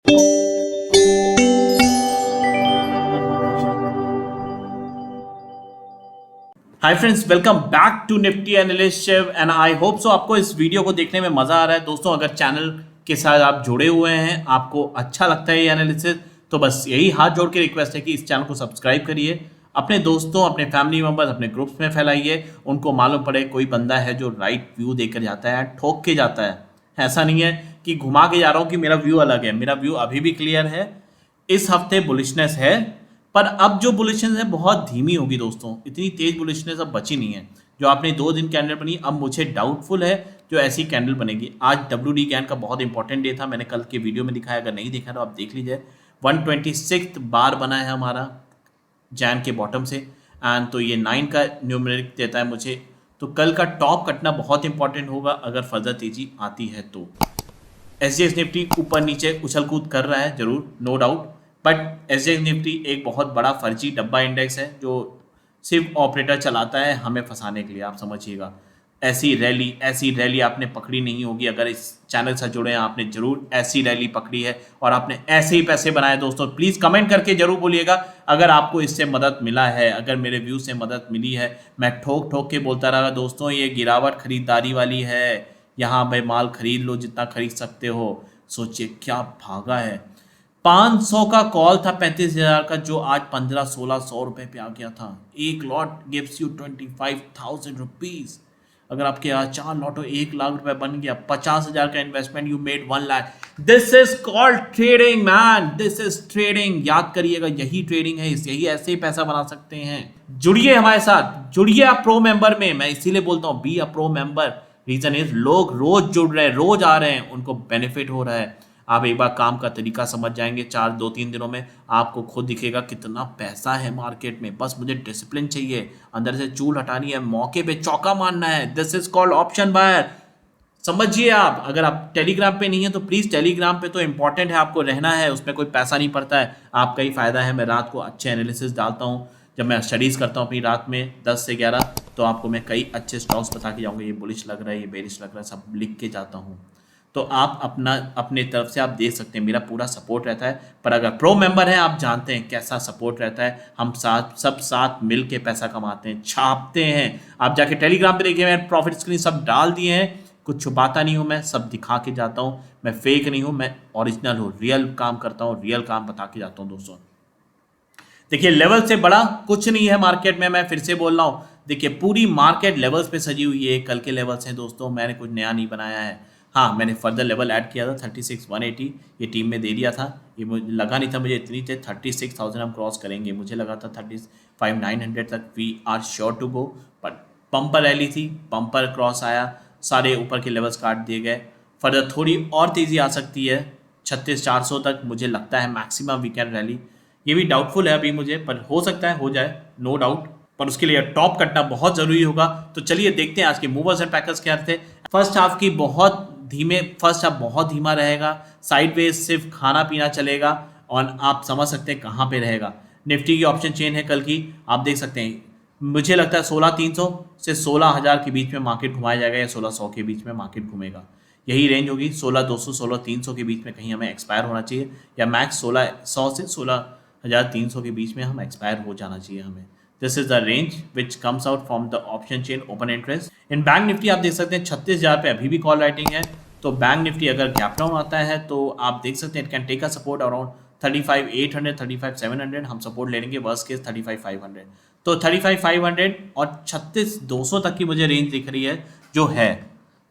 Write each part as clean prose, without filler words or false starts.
Hi friends, welcome back to Nifty analyst Shiv and I hope so आपको इस video को देखने में मजा आ रहा है। दोस्तों, अगर चैनल के साथ आप जुड़े हुए हैं, आपको अच्छा लगता है ये एनालिसिस, तो बस यही हाथ जोड़ के रिक्वेस्ट है कि इस चैनल को सब्सक्राइब करिए, अपने दोस्तों, अपने फैमिली मेंबर्स, अपने ग्रुप्स में फैलाइए। उनको मालूम पड़े कोई बंदा है जो राइट व्यू देकर जाता है, ठोक के जाता है। ऐसा नहीं है कि घुमा के जा रहा हूँ कि मेरा व्यू अलग है। मेरा व्यू अभी भी क्लियर है। इस हफ्ते बुलिशनेस है, पर अब जो बुलिशनेस है बहुत धीमी होगी दोस्तों। इतनी तेज बुलिशनेस अब बची नहीं है। जो आपने 2 दिन कैंडल बनी, अब मुझे डाउटफुल है जो ऐसी कैंडल बनेगी। आज WD गैन का बहुत इंपॉर्टेंट डे था, मैंने कल के वीडियो में दिखाया, अगर नहीं देखा तो आप देख लीजिए। 126 बार बना है हमारा जैन के बॉटम से, एंड तो ये 9 का न्यूमेरिक देता है मुझे। तो कल का टॉप कटना बहुत इंपॉर्टेंट होगा अगर फर्दर तेजी आती है तो। SGX निफ्टी ऊपर नीचे उछल कूद कर रहा है जरूर, no doubt, but SGX Nifty एक बहुत बड़ा फर्जी डब्बा इंडेक्स है जो सिर्फ ऑपरेटर चलाता है हमें फंसाने के लिए। आप समझिएगा, ऐसी रैली आपने पकड़ी नहीं होगी। अगर इस चैनल से जुड़े हैं, आपने जरूर ऐसी रैली पकड़ी है और आपने ऐसे ही पैसे बनाए। दोस्तों प्लीज़ कमेंट करके जरूर बोलिएगा अगर आपको इससे मदद मिला है, अगर मेरे व्यू से मदद मिली है। मैं ठोक ठोक के बोलता रहा दोस्तों, ये गिरावट खरीदारी वाली है। यहाँ भाई माल खरीद लो जितना खरीद सकते हो। सोचिए क्या भागा है। 500 का कॉल था 35,000 का, जो आज 1500-1600 रुपए पे आ गया था। एक लॉट गिव्स यू 25,000 रुपीज। अगर आपके यहाँ 4 लॉट हो, 1 लाख रुपए बन गया। 50,000 का investment, you made 1 lakh. This is called trading man, this is trading. याद करिएगा, यही ट्रेडिंग है, यही ऐसे ही पैसा बना सकते हैं। जुड़िए हमारे साथ, जुड़िए आप प्रो मेंबर में। मैं इसीलिए बोलता हूँ be a pro member. Reason is लोग रोज जुड़ रहे हैं, रोज आ रहे हैं, उनको बेनिफिट हो रहा है। आप एक बार काम का तरीका समझ जाएंगे, 2-3 दिनों में आपको खुद दिखेगा कितना पैसा है मार्केट में। बस मुझे डिसिप्लिन चाहिए, अंदर से चूल हटानी है, मौके पे चौका मारना है। This is called option buyer. समझिए आप। अगर आप टेलीग्राम पे नहीं है तो प्लीज़ टेलीग्राम पे तो इंपॉर्टेंट है, आपको रहना है। उसमें कोई पैसा नहीं पड़ता है, आपका ही फायदा है। मैं रात को अच्छे एनालिसिस डालता हूँ। जब मैं स्टडीज़ करता हूँ अपनी रात में 10 से 11, तो आपको मैं कई अच्छे स्टॉक्स बता के जाऊँगा, ये बुलिश लग रहा है, ये बेरिश लग रहा है, सब लिख के जाता हूँ। तो आप अपने तरफ से आप देख सकते हैं, मेरा पूरा सपोर्ट रहता है। पर अगर प्रो मेंबर है, आप जानते हैं कैसा सपोर्ट रहता है। हम सब साथ मिल के पैसा कमाते हैं, छापते हैं। आप जाके टेलीग्राम पे देखिए, मैंने प्रॉफिट स्क्रीन सब डाल दिए हैं। कुछ छुपाता नहीं हूँ, मैं सब दिखा के जाता हूँ। मैं फेक नहीं हूँ, मैं ओरिजिनल हूँ, रियल काम करता हूँ, रियल काम बता के जाता हूँ दोस्तों। देखिए, लेवल से बड़ा कुछ नहीं है मार्केट में। मैं फिर से बोल रहा हूँ, देखिए पूरी मार्केट लेवल्स पे सजी हुई है। कल के लेवल्स हैं दोस्तों, मैंने कुछ नया नहीं बनाया है। हाँ, मैंने फर्दर लेवल ऐड किया था 36,180, ये टीम में दे दिया था। ये मुझे लगा नहीं था मुझे इतनी थे 36,000 हम क्रॉस करेंगे। मुझे लगा था 35,900 तक we are sure to go. But bumper rally थी, पंपर क्रॉस आया, सारे ऊपर के लेवल्स काट दिए गए। फर्दर थोड़ी और तेज़ी आ सकती है 36,400 तक, मुझे लगता है मैक्सिमम वीकेंड रैली। ये भी डाउटफुल है अभी मुझे, पर हो सकता है हो जाए, नो डाउट। पर उसके लिए टॉप कटना बहुत ज़रूरी होगा। तो चलिए देखते हैं आज के मूवर्स एंड पैकर्स क्या थे। फर्स्ट हाफ बहुत धीमा रहेगा। साइडवेज सिर्फ खाना पीना चलेगा, और आप समझ सकते हैं कहाँ पे रहेगा। निफ्टी की ऑप्शन चेन है कल की, आप देख सकते हैं। मुझे लगता है 16,300 से 16,000 के बीच में मार्केट घुमाया जाएगा, या 1600 के बीच में मार्केट घूमेगा। यही रेंज होगी, 16,200 16,300 के बीच में कहीं हमें एक्सपायर होना चाहिए, या मैक्स 1600 से 16,300 के बीच में हम एक्सपायर हो जाना चाहिए हमें। This is the range which comes out from the option chain open interest. In bank Nifty आप देख सकते हैं 36,000 पे अभी भी कॉल राइटिंग है। तो बैंक निफ्टी अगर गैप डाउन आता है तो आप देख सकते हैं it can take a support around 35,800 35,700। हम सपोर्ट ले लेंगे, वर्स्ट केस 35,500। तो 35,500 और 36,200 तक की मुझे रेंज दिख रही है जो है।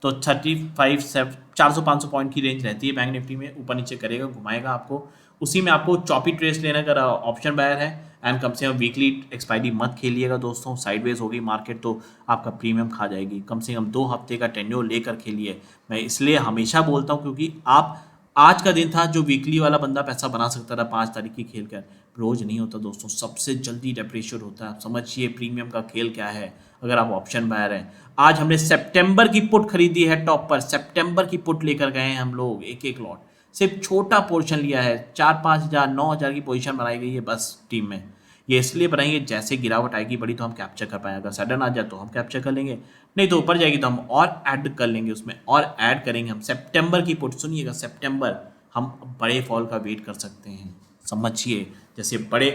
तो 400-500 पॉइंट की रेंज रहती है बैंक निफ्टी में, ऊपर नीचे करेगा, घुमाएगा आपको। उसी में आपको चॉपी ट्रेस लेना अगर ऑप्शन बायर है। एंड कम से कम वीकली एक्सपायरी मत खेलिएगा दोस्तों। साइडवेज होगी मार्केट तो आपका प्रीमियम खा जाएगी। कम से कम 2 हफ्ते का टेन्योर लेकर खेलिए। मैं इसलिए हमेशा बोलता हूँ क्योंकि आप आज का दिन था जो वीकली वाला बंदा पैसा बना सकता था 5 तारीख की खेल कर। रोज नहीं होता दोस्तों, सबसे जल्दी डेप्रिशिएट होता है। आप समझिए प्रीमियम का खेल क्या है अगर आप ऑप्शन बायर हैं। आज हमने सितंबर की पुट खरीदी है टॉप पर, सितंबर की पुट लेकर गए हैं हम लोग, एक लॉट। सिर्फ छोटा पोर्शन लिया है, 4-5 हज़ार 9 हज़ार की पोजीशन बनाई गई है बस टीम में। ये इसलिए बनाइए जैसे गिरावट आएगी बड़ी तो हम कैप्चर कर पाए। अगर सडन आ जाए तो हम कैप्चर कर लेंगे, नहीं तो ऊपर जाएगी तो हम और ऐड कर लेंगे, उसमें और ऐड करेंगे हम। सितंबर की पुट सुनिएगा, सितंबर हम बड़े फॉल का वेट कर सकते हैं। समझिए, जैसे बड़े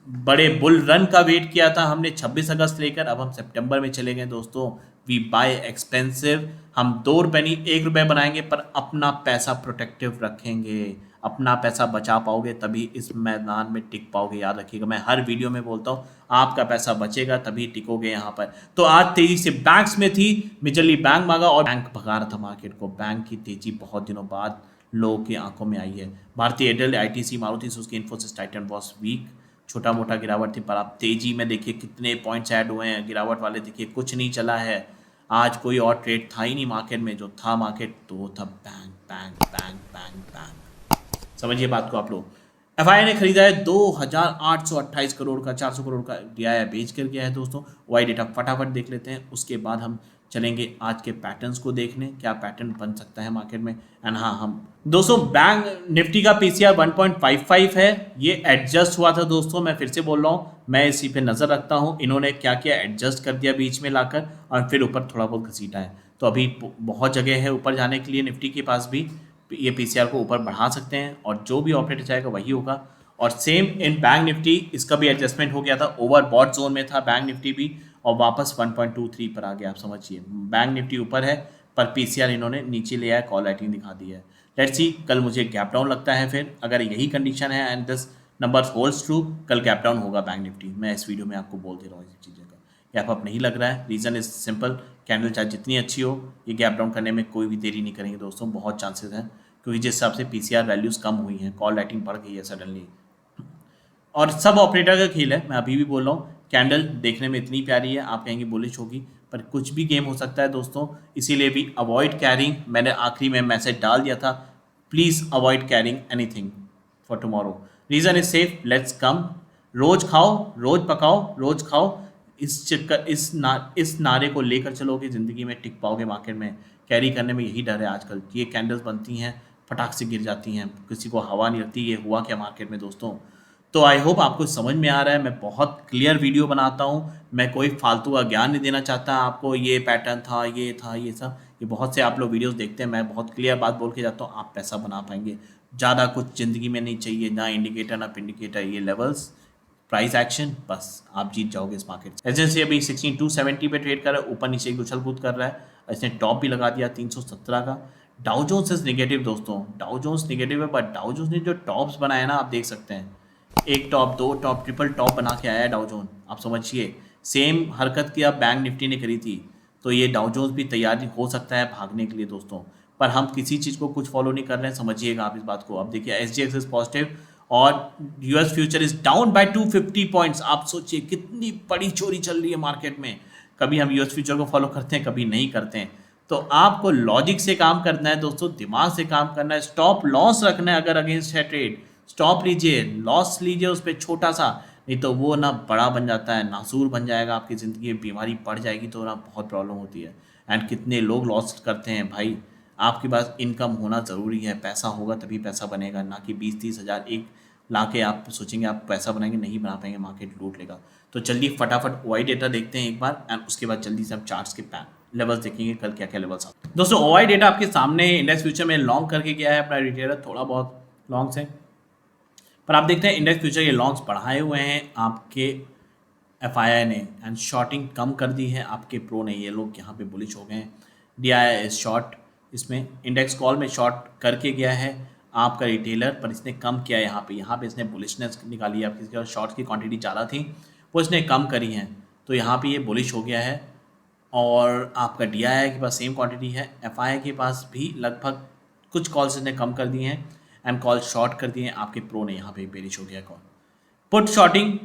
बड़े बुल रन का वेट किया था हमने 26 अगस्त लेकर, अब हम सितंबर में चले गए दोस्तों। वी बाय एक्सपेंसिव, हम 2 रुपये नहीं 1 रुपये बनाएंगे, पर अपना पैसा प्रोटेक्टिव रखेंगे। अपना पैसा बचा पाओगे तभी इस मैदान में टिक पाओगे। याद रखिएगा, मैं हर वीडियो में बोलता हूँ, आपका पैसा बचेगा तभी टिकोगे यहाँ पर। तो आज तेजी से बैंक्स में थी, मेजरली बैंक भागा और बैंक भगा रहा था मार्केट को। बैंक की तेजी बहुत दिनों बाद लोगों की आंखों में आई है। भारतीय Airtel, ITC, Maruti Suzuki, Infosys, Titan was weak. छोटा मोटा गिरावट थी, पर आप तेजी में देखिए कितने पॉइंट्स ऐड हुए हैं। गिरावट वाले देखिए कुछ नहीं चला है। आज कोई और ट्रेड था ही नहीं मार्केट में, जो था मार्केट तो वो था bank bank bank bank bank. समझिए बात को आप लोग। एफआई ने खरीदा है 2828 करोड़ का, 400 करोड़ का डीआई बेच कर गया है दोस्तों। वाई डेटा फटाफट देख लेते हैं, उसके बाद हम चलेंगे आज के पैटर्न्स को देखने, क्या पैटर्न बन सकता है मार्केट में। एंड हाँ, हम दोस्तों बैंक निफ्टी का पीसीआर 1.55 है, ये एडजस्ट हुआ था दोस्तों। मैं फिर से बोल रहा हूँ, मैं इसी पे नज़र रखता हूँ। इन्होंने क्या किया, एडजस्ट कर दिया बीच में लाकर और फिर ऊपर थोड़ा बहुत घसीटा है। तो अभी बहुत जगह है ऊपर जाने के लिए, निफ्टी के पास भी ये पीसीआर को ऊपर बढ़ा सकते हैं और जो भी ऑपरेटर चाहेगा वही होगा। और सेम इन बैंक निफ्टी, इसका भी एडजस्टमेंट हो गया था, ओवर बॉट जोन में था बैंक निफ्टी भी और वापस 1.23 पर आ गया। आप समझिए, बैंक निफ्टी ऊपर है पर पीसीआर इन्होंने नीचे ले आया, कॉल राइटिंग दिखा दी है। लेट्स सी, कल मुझे गैप डाउन लगता है। फिर अगर यही कंडीशन है and this number holds true, कल गैप डाउन होगा बैंक निफ्टी। मैं इस वीडियो में आपको बोल दे रहा हूँ इस चीज़ें का। गैप अप नहीं लग रहा है, reason is simple, candle chart जितनी अच्छी हो, ये गैप डाउन करने में कोई भी देरी नहीं करेंगे दोस्तों। बहुत चांसेस हैं, क्योंकि जिस हिसाब से पीसीआर वैल्यूज़ कम हुई हैं, कॉल राइटिंग बढ़ गई है सडनली। और सब ऑपरेटर का खेल है, मैं अभी भी बोल रहा हूँ। कैंडल देखने में इतनी प्यारी है, आप कहेंगे बुलिश होगी, पर कुछ भी गेम हो सकता है दोस्तों। इसीलिए भी अवॉइड कैरिंग, मैंने आखिरी में मैसेज डाल दिया था, please avoid carrying anything for tomorrow. Reason is safe, let's come. रोज खाओ, रोज पकाओ, रोज खाओ। इस नारे को लेकर चलोगे, ज़िंदगी में टिक पाओगे मार्केट में। कैरी करने में यही डर है आजकल, ये कैंडल्स बनती हैं फटाक से गिर जाती हैं, किसी को हवा नहीं लगती। ये हुआ क्या मार्केट में दोस्तों। तो आई होप आपको समझ में आ रहा है। मैं बहुत क्लियर वीडियो बनाता हूँ, मैं कोई फालतू का ज्ञान नहीं देना चाहता आपको। ये पैटर्न था, ये था, ये सब, ये बहुत से आप लोग वीडियोस देखते हैं, मैं बहुत क्लियर बात बोल के जाता हूँ, आप पैसा बना पाएंगे। ज़्यादा कुछ ज़िंदगी में नहीं चाहिए, ना इंडिकेटर ना इंडिकेटर, ये लेवल्स, प्राइस एक्शन, बस आप जीत जाओगे इस मार्केट से। एजेंसी अभी 16270 पे ट्रेड कर रहा है, ऊपर नीचे एक उछल कूद कर रहा है। इसने टॉप भी लगा दिया 317 का। डाउ जोन्स इज नेगेटिव दोस्तों, डाउ जोन्स नेगेटिव है, बट डाउ जोन्स ने जो टॉप्स बनाए ना, आप देख सकते हैं, एक टॉप, दो टॉप, ट्रिपल टॉप बना के आया है डाउ जोन। आप समझिए, सेम हरकत की अब बैंक निफ्टी ने करी थी, तो ये डाउ जोन्स भी तैयारी हो सकता है भागने के लिए दोस्तों। पर हम किसी चीज़ को कुछ फॉलो नहीं कर रहे हैं, समझिएगा आप इस बात को। अब देखिए एसजीएक्स इज पॉजिटिव और US future is down by 250 points. आप सोचिए कितनी बड़ी चोरी चल रही है मार्केट में। कभी हम यूएस फ्यूचर को फॉलो करते हैं, कभी नहीं करते हैं। तो आपको लॉजिक से काम करना है दोस्तों, दिमाग से काम करना है। स्टॉप लॉस रखना है, अगर अगेंस्ट है ट्रेड स्टॉप लीजिए, लॉस लीजिए उस पर छोटा सा, नहीं तो वो ना बड़ा बन जाता है, नासूर बन जाएगा आपकी ज़िंदगी में, बीमारी बढ़ जाएगी तो ना बहुत प्रॉब्लम होती है। एंड कितने लोग लॉस करते हैं भाई। आपके पास इनकम होना ज़रूरी है, पैसा होगा तभी पैसा बनेगा, ना कि 20-30 हज़ार एक ला के आप सोचेंगे आप पैसा बनाएंगे, नहीं बना पाएंगे, मार्केट लूट लेगा। तो चलिए फटाफट ओआई डेटा देखते हैं एक बार, एंड उसके बाद जल्दी से हम चार्ट्स के लेवल्स देखेंगे कल क्या क्या लेवल्स आते हैं। दोस्तों ओआई डेटा आपके सामने है, इंडेक्स फ्यूचर में लॉन्ग करके गया है अपना रिटेलर, थोड़ा बहुत लॉन्ग से, पर आप देखते हैं इंडेक्स फ्यूचर ये लॉन्ग्स बढ़ाए हुए हैं आपके एफआईआई ने, एंड शॉर्टिंग कम कर दी है आपके प्रो ने। ये लोग यहाँ पे बुलिश हो गए हैं। डीआई इज शॉर्ट, इसमें इंडेक्स कॉल में शॉर्ट करके गया है आपका रिटेलर, पर इसने कम किया है यहाँ पे इसने बुलिशनेस निकाली है। आपकी शॉर्ट की क्वांटिटी ज़्यादा थी, वो इसने कम करी है, तो यहाँ पे ये बुलिश हो गया है। और आपका डीआई के पास सेम क्वांटिटी है, एफआईआई के पास भी लगभग कुछ कॉल्स इसने कम कर दिए हैं एंड कॉल शॉर्ट कर दिए हैं। आपके प्रो ने यहाँ पे बेरिश हो गया कॉल। पुट शॉर्टिंग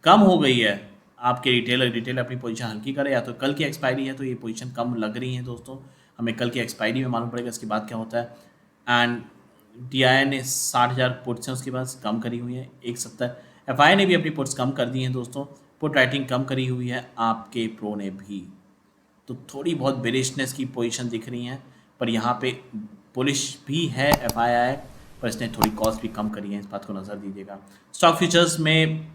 कम हो गई है, आपके रिटेलर अपनी पोजीशन हल्की करे, या तो कल की एक्सपायरी है तो ये पोजीशन कम लग रही है दोस्तों। हमें कल की एक्सपायरी में मालूम पड़ेगा इसके बाद क्या होता है। एंड डीआई ने 60,000 पुट्स हैं उसके पास, कम करी हुई है 170। एफआई ने भी अपनी पुट्स कम कर दी हैं दोस्तों, पुट राइटिंग कम करी हुई है आपके प्रो ने भी। तो थोड़ी बहुत बेरिशनेस की पोजीशन दिख रही हैं, पर यहाँ पे पुलिश भी है एफआईआई, पर इसने थोड़ी कॉस्ट भी कम करी है, इस बात को नज़र दीजिएगा। स्टॉक फ्यूचर्स में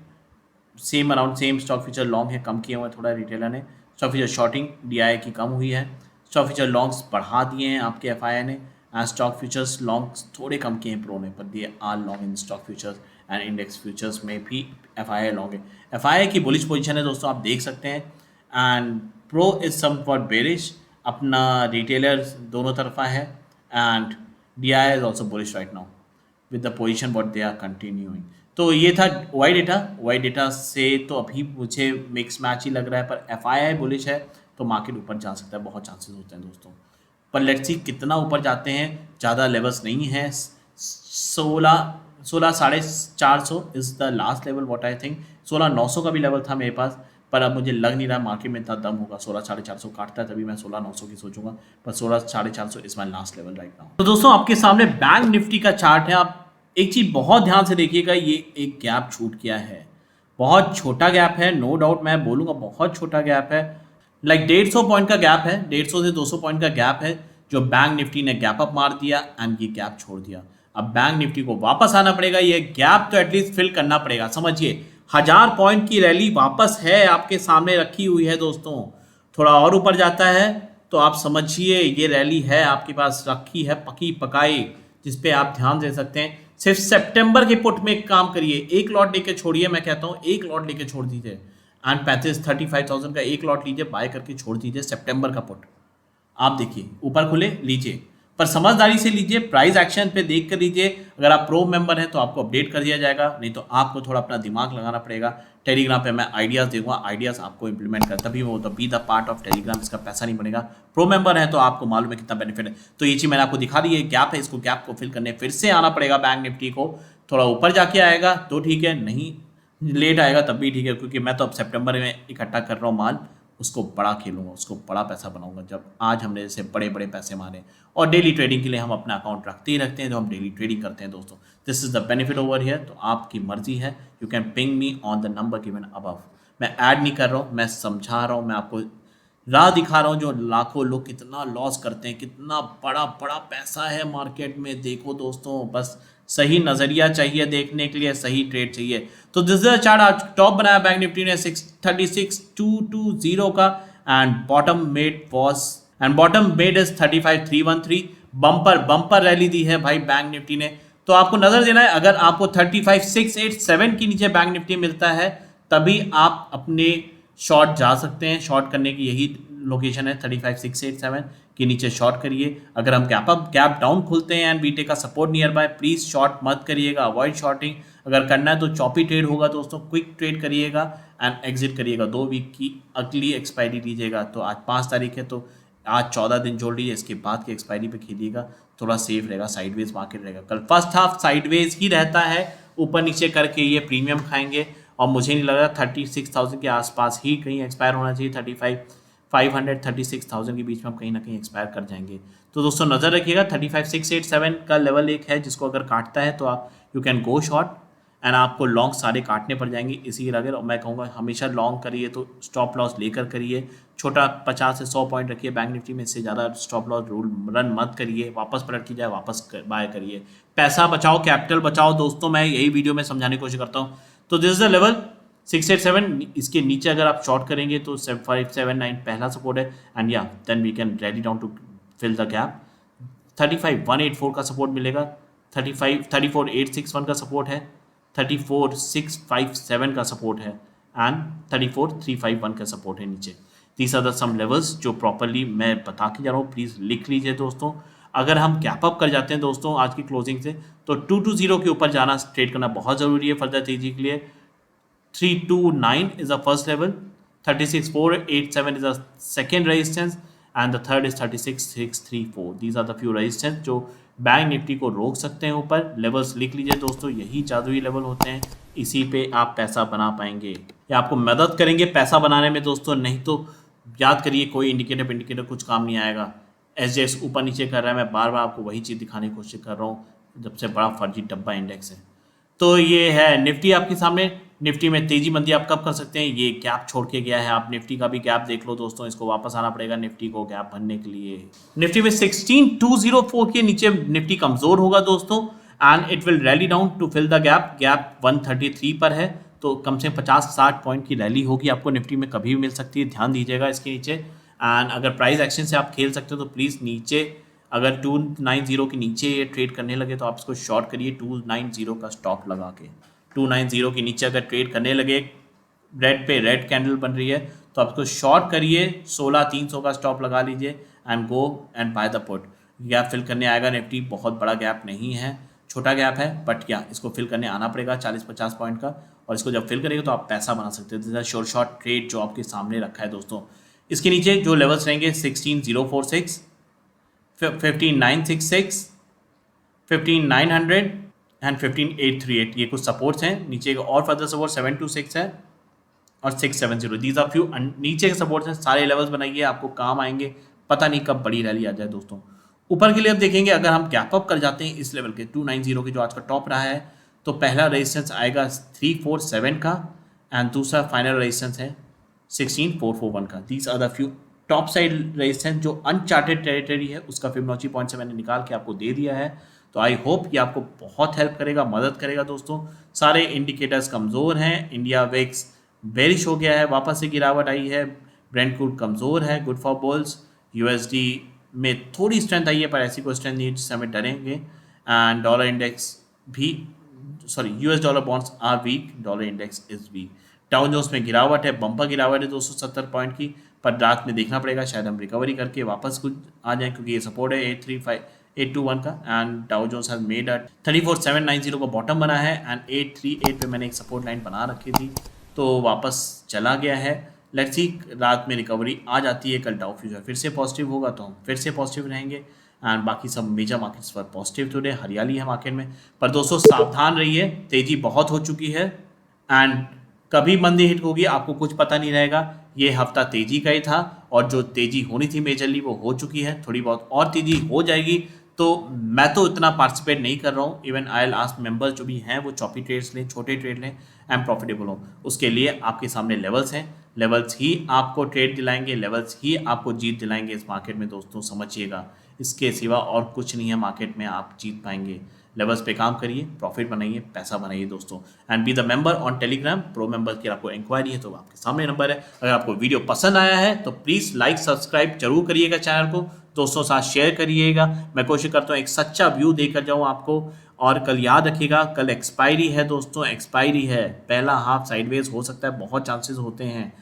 same around same stock future long है, कम किए हुए थोड़ा रिटेलर ने। स्टॉक फ्यूचर शॉर्टिंग डीआई की कम हुई है, स्टॉक फ्यूचर लॉन्ग्स बढ़ा दिए हैं आपके एफआईआई ने। एंड स्टॉक फ्यूचर्स लॉन्ग थोड़े कम किए हैं प्रो ने, पर they are long in stock futures and index futures में भी FII लॉन्ग है। FII की बुलिश पोजीशन है दोस्तों, आप देख सकते हैं। And pro is somewhat bearish, अपना रिटेलर्स दोनों तरफा है। And DI is also bullish right now with the position what they are continuing. तो ये था वाई डेटा से तो अभी मुझे मिक्स मैच ही लग रहा है, पर FII बुलिश है तो मार्केट ऊपर जा सकता है, बहुत चांसेस होते हैं दोस्तों। पर लेट्स सी कितना ऊपर जाते हैं, ज़्यादा लेवल्स नहीं है। 16,450 is the last level what I think. 16,900 का भी लेवल था मेरे पास, पर अब मुझे लग नहीं रहा मार्केट में इतना दम होगा। 16,450 काटता है तभी मैं 16,900 की सोचूंगा, पर 16,450 is my last level right now. तो दोस्तों आपके सामने बैंक निफ्टी का चार्ट है। आप एक चीज़ बहुत ध्यान से देखिएगा, ये एक गैप छूट गया है, बहुत छोटा गैप है, नो डाउट मैं बोलूँगा बहुत छोटा गैप है। लाइक 150 पॉइंट का गैप है, 150 से 200 पॉइंट का गैप है जो बैंक निफ्टी ने गैप अप मार दिया एंड ये गैप छोड़ दिया। अब बैंक निफ्टी को वापस आना पड़ेगा, ये गैप तो एटलीस्ट फिल करना पड़ेगा। समझिए 1000 पॉइंट की रैली वापस है आपके सामने रखी हुई है दोस्तों। थोड़ा और ऊपर जाता है तो आप समझिए ये रैली है आपके पास रखी है पकी पकाई, जिस पे आप ध्यान दे सकते हैं। सिर्फ सितंबर के पुट में एक काम करिए, एक लॉट लेके छोड़िए, मैं कहता हूँ एक लॉट लेके छोड़ दीजिए एंड 35,000 का एक लॉट लीजिए, बाय करके छोड़ दीजिए सितंबर का पुट। आप देखिए ऊपर खुले लीजिए, पर समझदारी से लीजिए, प्राइस एक्शन पे देख कर लीजिए। अगर आप प्रो मेंबर हैं तो आपको अपडेट कर दिया जाएगा, नहीं तो आपको थोड़ा अपना दिमाग लगाना पड़ेगा। टेलीग्राम पे मैं आइडियाज़ दूंगा, आइडियाज़ आपको इंप्लीमेंट कर, तभी वो तो be the part of Telegram, इसका पैसा नहीं बनेगा। प्रो मेंबर है तो आपको मालूम है कितना बेनिफिट है। तो ये चीज़ मैंने आपको दिखा दी है, गैप है, इसको गैप को फिल करने फिर से आना पड़ेगा। बैंक निफ्टी को थोड़ा ऊपर जाके आएगा तो ठीक है, नहीं लेट आएगा तब भी ठीक है, क्योंकि मैं तो अब सितंबर में इकट्ठा कर रहा हूँ माल, उसको बड़ा खेलूंगा, उसको बड़ा पैसा बनाऊंगा। जब आज हमने जैसे बड़े बड़े पैसे मारे, और डेली ट्रेडिंग के लिए हम अपना अकाउंट रखते ही रखते हैं, जो हम डेली ट्रेडिंग करते हैं दोस्तों। This is the benefit over here. तो आपकी मर्जी है, you can ping me on the number given above. मैं ऐड नहीं कर रहा हूँ, मैं समझा रहा हूँ, मैं आपको राह दिखा रहा हूँ। जो लाखों लोग कितना लॉस करते हैं, कितना बड़ा बड़ा पैसा है मार्केट में, देखो दोस्तों। बस सही नज़रिया चाहिए देखने के लिए, सही ट्रेड चाहिए। तो दिस इज चार्ट आज टॉप बनाया बैंक निफ्टी ने 636,220 का, and bottom made is 35,313। Bumper rally दी है भाई बैंक निफ्टी ने। तो आपको नजर देना है, अगर आपको 35,687 के नीचे बैंक निफ्टी मिलता है तभी आप अपने शॉर्ट जा सकते हैं। शॉर्ट करने की यही लोकेशन है, 35,687 के नीचे शॉर्ट करिए। अगर हम गैप डाउन खुलते हैं एंड बीटे का support near by, please short मत करिएगा, अवॉइड शॉर्टिंग। अगर करना है तो चॉपी ट्रेड होगा दोस्तों, क्विक ट्रेड करिएगा एंड एग्जिट करिएगा। 2 वीक की अगली एक्सपायरी लीजिएगा। तो आज 5 तारीख है तो आज 14 दिन जोड़ लीजिए, इसके बाद की एक्सपायरी पे खेलिएगा, थोड़ा सेफ रहेगा, साइडवेज मार्केट रहेगा। कल फर्स्ट हाफ साइडवेज ही रहता है, ऊपर नीचे करके ये प्रीमियम खाएंगे, और मुझे नहीं लग रहा 36,000 के आसपास ही कहीं एक्सपायर होना चाहिए। 35,500 36,000 के बीच में हम कहीं ना कहीं एक्सपायर कर जाएंगे। तो दोस्तों नज़र रखिएगा, 35,687 का लेवल एक है जिसको अगर काटता है तो आप you can go short, and आपको लॉन्ग सारे काटने पड़ जाएंगे इसी अगर। और मैं कहूँगा हमेशा लॉन्ग करिए तो स्टॉप लॉस लेकर करिए, छोटा 50 से 100 पॉइंट रखिए बैंक निफ्टी में, इससे ज़्यादा स्टॉप लॉस रूल रन मत करिए। वापस पलट की जाए वापस बाय करिए, पैसा बचाओ, कैपिटल बचाओ दोस्तों, मैं यही वीडियो में समझाने की कोशिश करता हूँ। तो दिस इज द लेवल 687, इसके नीचे अगर आप शॉर्ट करेंगे तो 7579 पहला सपोर्ट है, एंड या then we can rally down to fill the gap. 35,184 का सपोर्ट मिलेगा, 34,861 का सपोर्ट है, 34,657 का सपोर्ट है, एंड 34,351 का सपोर्ट है नीचे। These are the some levels जो प्रॉपरली मैं बता के जा रहा हूँ, प्लीज़ लिख लीजिए दोस्तों। अगर हम गैप अप कर जाते हैं दोस्तों आज की क्लोजिंग से, तो 220 के ऊपर जाना ट्रेड करना बहुत ज़रूरी है फर्दर तेजी के लिए। 329 is the first level, 36,487 is the second resistance, and the third is 36,634. These are the few resistance जो बैंक निफ्टी को रोक सकते हैं ऊपर। लेवल्स लिख लीजिए दोस्तों, यही जादुई लेवल होते हैं, इसी पे आप पैसा बना पाएंगे, ये आपको मदद करेंगे पैसा बनाने में दोस्तों। नहीं तो याद करिए कोई इंडिकेटर कुछ काम नहीं आएगा। SJX ऊपर नीचे कर रहा है, मैं बार बार आपको वही चीज़ दिखाने की कोशिश कर रहा हूँ, जब से बड़ा फर्जी डब्बा इंडेक्स है। तो ये है निफ्टी आपके सामने। निफ्टी में तेजी मंदी आप कब कर सकते हैं, ये गैप छोड़ के गया है, आप निफ्टी का भी गैप देख लो दोस्तों, इसको वापस आना पड़ेगा निफ्टी को गैप भरने के लिए। निफ्टी में 16,204 के नीचे निफ्टी कमजोर होगा दोस्तों, and it will rally down to fill the gap. Gap 133 पर है, तो कम से 50-60 पॉइंट की रैली होगी आपको निफ्टी में, कभी भी मिल सकती है, ध्यान दीजिएगा इसके नीचे। एंड अगर प्राइस एक्शन से आप खेल सकते हो तो प्लीज़ नीचे अगर 290 के नीचे ये ट्रेड करने लगे तो आप इसको शॉर्ट करिए 290 का स्टॉप लगा के। 290 के नीचे अगर ट्रेड करने लगे, रेड पे रेड कैंडल बन रही है, तो आप इसको शॉर्ट करिए, 16,300 का स्टॉप लगा लीजिए and go and buy the put. Gap fill करने आएगा निफ्टी, बहुत बड़ा गैप नहीं है, छोटा गैप है, बट क्या इसको फिल करने आना पड़ेगा 40-50 पॉइंट का, और इसको जब फिल करेंगे तो आप पैसा बना सकते हैं। शॉर्ट ट्रेड जो आपके सामने रखा है दोस्तों। इसके नीचे जो लेवल्स रहेंगे 16,046, 15,966, 15,900 एंड 15,838, ये कुछ सपोर्ट्स हैं। नीचे का और फर्दर सपोर्ट 726 है और 670। दीज आर फ्यू नीचे के सपोर्ट्स हैं। सारे लेवल्स बनाइए, आपको काम आएंगे, पता नहीं कब बड़ी रैली आ जाए दोस्तों। ऊपर के लिए अब देखेंगे, अगर हम गैप अप कर जाते हैं इस लेवल के 290 के जो आज का टॉप रहा है, तो पहला रेजिस्टेंस आएगा 347 का एंड दूसरा फाइनल रेजिस्टेंस है 16,441 का। These are the few top side resistance. जो अनचार्टेड टेरिटरी है उसका फिबोनाची पॉइंट से मैंने निकाल के आपको दे दिया है। तो आई होप ये आपको बहुत हेल्प करेगा, मदद करेगा दोस्तों। सारे इंडिकेटर्स कमज़ोर हैं। इंडिया वेक्स बेरिश हो गया है, वापस से गिरावट आई है। ब्रेंट क्रूड कमज़ोर है, गुड फॉर बुल्स। यूएसडी में थोड़ी स्ट्रेंथ आई है, पर ऐसी कोई स्ट्रेंथ नहीं जिससे हमें डरेंगे। एंड डॉलर इंडेक्स भी, sorry, US dollar bonds are weak, dollar index is weak. Dow Jones में गिरावट है, बम्पर गिरावट है 270 पॉइंट की, पर रात में देखना पड़ेगा, शायद हम रिकवरी करके वापस कुछ आ जाए, क्योंकि ये सपोर्ट है 821 का। And Dow Jones has made a 34,790 का बॉटम बना है एंड 838 पे मैंने एक सपोर्ट लाइन बना रखी थी, तो वापस चला गया है। लेट्स सी रात में रिकवरी आ जाती है, कल डाउ फ्यूचर फिर से पॉजिटिव होगा तो हम फिर से पॉजिटिव रहेंगे। एंड बाकी सब मेजर मार्केट्स पर पॉजिटिव टुडे, हरियाली है मार्केट में। पर दोस्तों सावधान रहिए, तेजी बहुत हो चुकी है एंड कभी मंदी हिट होगी आपको कुछ पता नहीं रहेगा। ये हफ्ता तेजी का ही था और जो तेजी होनी थी मेजरली वो हो चुकी है, थोड़ी बहुत और तेजी हो जाएगी। तो मैं तो इतना पार्टिसिपेट नहीं कर रहा हूँ। Even I will ask members जो भी हैं वो चॉपी ट्रेड्स लें, छोटे ट्रेड लें एंड प्रॉफिटेबल हो। उसके लिए आपके सामने लेवल्स हैं, लेवल्स ही आपको ट्रेड दिलाएंगे, लेवल्स ही आपको जीत दिलाएंगे इस मार्केट में दोस्तों, समझिएगा। इसके सिवा और कुछ नहीं है मार्केट में आप जीत पाएंगे। लेवल्स पे काम करिए, प्रॉफिट बनाइए, पैसा बनाइए दोस्तों। And be the member on Telegram. Pro member की आपको इंक्वायरी है तो आपके सामने नंबर है। अगर आपको वीडियो पसंद आया है तो प्लीज़ लाइक सब्सक्राइब जरूर करिएगा, चैनल को दोस्तों साथ शेयर करिएगा। मैं कोशिश करता हूँ एक सच्चा व्यू देकर जाऊँ आपको। और कल याद रखिएगा, कल एक्सपायरी है दोस्तों, एक्सपायरी है। पहला हाफ साइडवेज हो सकता है, बहुत चांसेस होते हैं,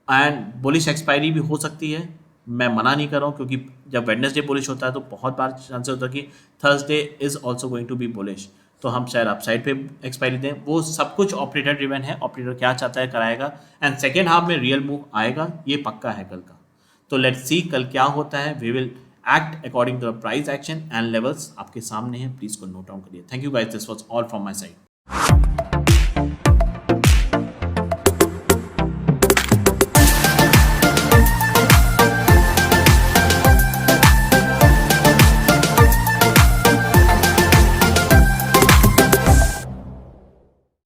एंड बुलिश एक्सपायरी भी हो सकती है। मैं मना नहीं कर रहा हूँ, क्योंकि जब वेडनेसडे बुलिश होता है तो बहुत बार चांसेस होता है कि Thursday is also going to be bullish, तो हम शायद अपसाइड पे एक्सपायरी दें। वो सब कुछ ऑपरेटर ड्रिवन है, ऑपरेटर क्या चाहता है कराएगा। एंड सेकेंड हाफ में रियल मूव आएगा, ये पक्का है कल का। तो लेट्स सी कल क्या होता है। We will act according to the price action and levels आपके सामने हैं, प्लीज को नोट डाउन करिए। Thank you guys, this was all from my side.